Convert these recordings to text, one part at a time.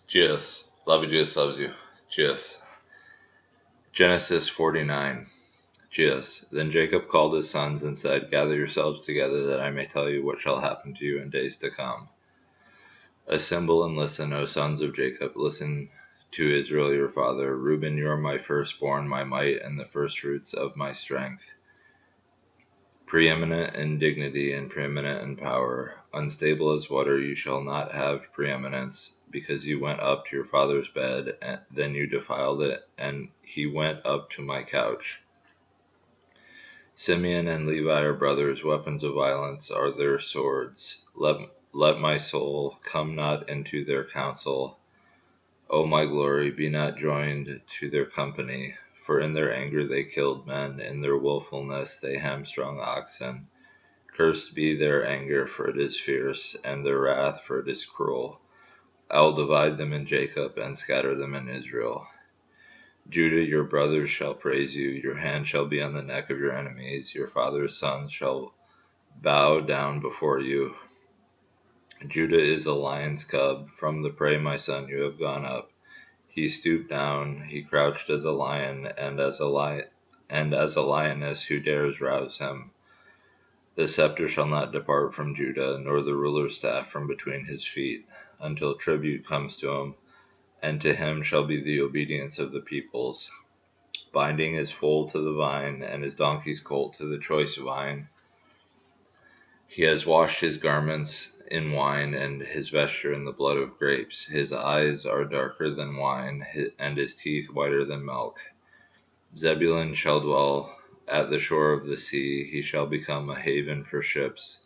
Jesus. Love you, Jesus loves you. Jesus. Genesis 49. Jesus. Then Jacob called his sons and said, Gather yourselves together that I may tell you what shall happen to you in days to come. Assemble and listen, O sons of Jacob. Listen to Israel your father. Reuben, you are my firstborn, my might, and the firstfruits of my strength. Preeminent in dignity and preeminent in power. Unstable as water, you shall not have preeminence, because you went up to your father's bed, and then you defiled it, and he went up to my couch. Simeon and Levi are brothers, weapons of violence are their swords. Let my soul come not into their counsel. O my glory, be not joined to their company. For in their anger they killed men, in their willfulness they hamstrung oxen. Cursed be their anger, for it is fierce, and their wrath, for it is cruel. I will divide them in Jacob, and scatter them in Israel. Judah, your brothers shall praise you. Your hand shall be on the neck of your enemies. Your father's sons shall bow down before you. Judah is a lion's cub. From the prey, my son, you have gone up. He stooped down. He crouched as a lion, and as a lioness, who dares rouse him? The scepter shall not depart from Judah, nor the ruler's staff from between his feet, until tribute comes to him, and to him shall be the obedience of the peoples. Binding his foal to the vine, and his donkey's colt to the choice vine. He has washed his garments in wine, and his vesture in the blood of grapes. His eyes are darker than wine, and his teeth whiter than milk. Zebulun shall dwell at the shore of the sea. He shall become a haven for ships,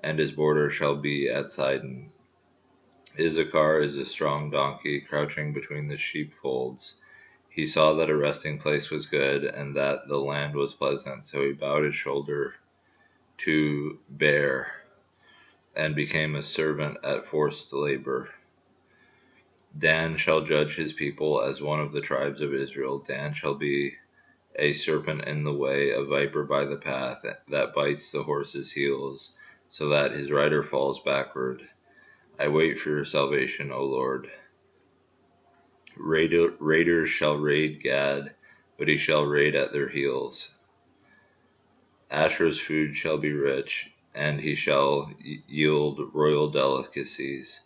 and his border shall be at Sidon. Issachar is a strong donkey, crouching between the sheepfolds. He saw that a resting place was good, and that the land was pleasant, so he bowed his shoulder to bear, and became a servant at forced labor. Dan shall judge his people as one of the tribes of Israel. Dan shall be a serpent in the way, a viper by the path, that bites the horse's heels, so that his rider falls backward. I wait for your salvation, O Lord. Raiders shall raid Gad, but he shall raid at their heels. Asher's food shall be rich, and he shall yield royal delicacies.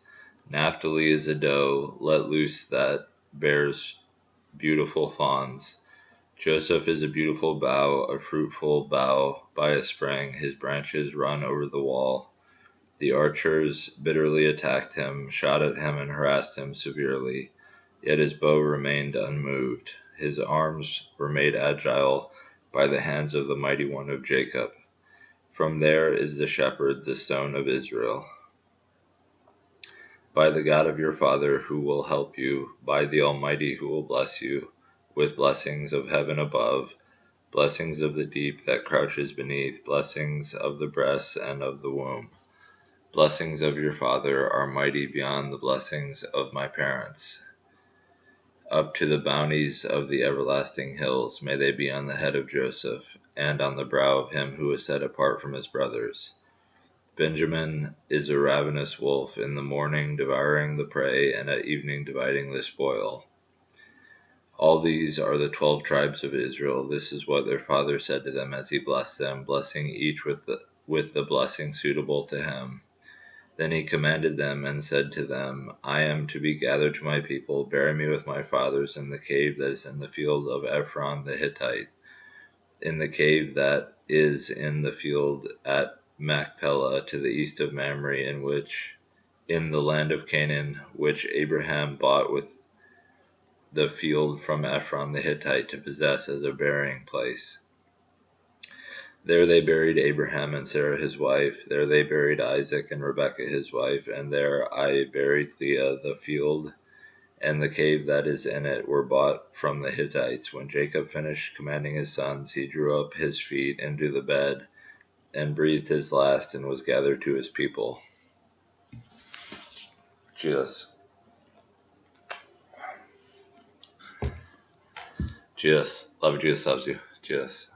Naphtali is a doe let loose that bears beautiful fawns. Joseph is a beautiful bough, a fruitful bough by a spring. His branches run over the wall. The archers bitterly attacked him, shot at him, and harassed him severely. Yet his bow remained unmoved. His arms were made agile by the hands of the mighty one of Jacob. From there is the shepherd, the stone of Israel. By the God of your father who will help you, by the Almighty who will bless you, with blessings of heaven above, blessings of the deep that crouches beneath, blessings of the breasts and of the womb. Blessings of your father are mighty beyond the blessings of my parents. Up to the bounties of the everlasting hills, may they be on the head of Joseph, and on the brow of him who is set apart from his brothers. Benjamin is a ravenous wolf, in the morning devouring the prey, and at evening dividing the spoil. All these are the 12 tribes of Israel. This is what their father said to them as he blessed them, blessing each with the blessing suitable to him. Then he commanded them and said to them, I am to be gathered to my people. Bury me with my fathers in the cave that is in the field of Ephron the Hittite, in the cave that is in the field at Machpelah to the east of Mamre, in the land of Canaan, which Abraham bought with the field from Ephron the Hittite to possess as a burying place. There they buried Abraham and Sarah his wife. There they buried Isaac and Rebekah his wife. And there I buried Leah. The field and the cave that is in it were bought from the Hittites. When Jacob finished commanding his sons, he drew up his feet into the bed and breathed his last and was gathered to his people. Jesus. Jesus. Love you, Jesus loves you. Jesus.